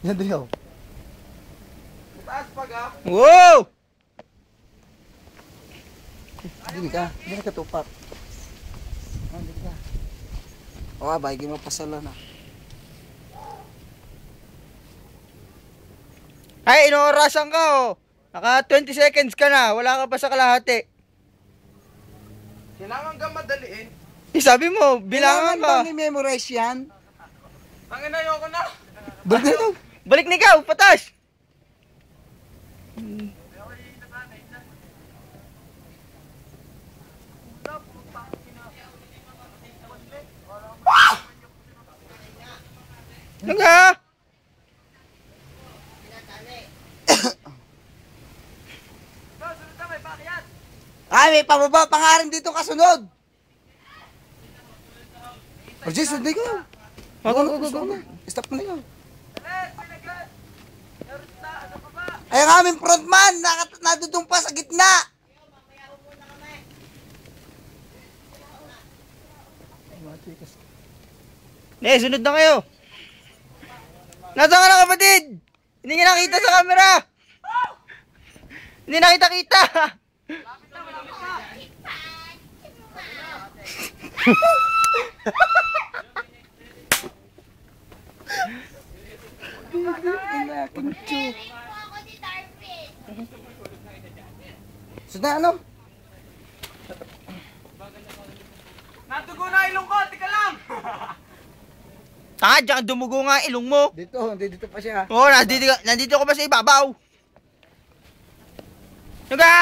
Yan din ako. Taas pag ah. Wow! Dili ka tupak. Dili ka. O, abay, mo pasala na. Ay, inoorasan ka oh. Naka 20 seconds ka na. Wala ka pa sa kalahati. Kailangan ka madaliin. Sabi mo, bilangan ka. Kailangan memorize yan? Tangin na ayoko na. Balik na ito. Balik na ikaw, patas. Ano nga? Ay, may pababa pa nga rin dito kasunod. O, Jay, sunod na ikaw. Go. Stop mo na ikaw. Ay, ang aming frontman, nadudumpa sa gitna. Sunod na kayo. Nasaan ka na kapatid? Hindi nga nakita sa camera. Hindi nakita-kita. Sudah ano? Natugo na ilong ko, tika lang. Tanga, diyan dumugo nga ilong mo. Dito pa siya. Oo, nandito ka pa sa ibabaw. Ano ka?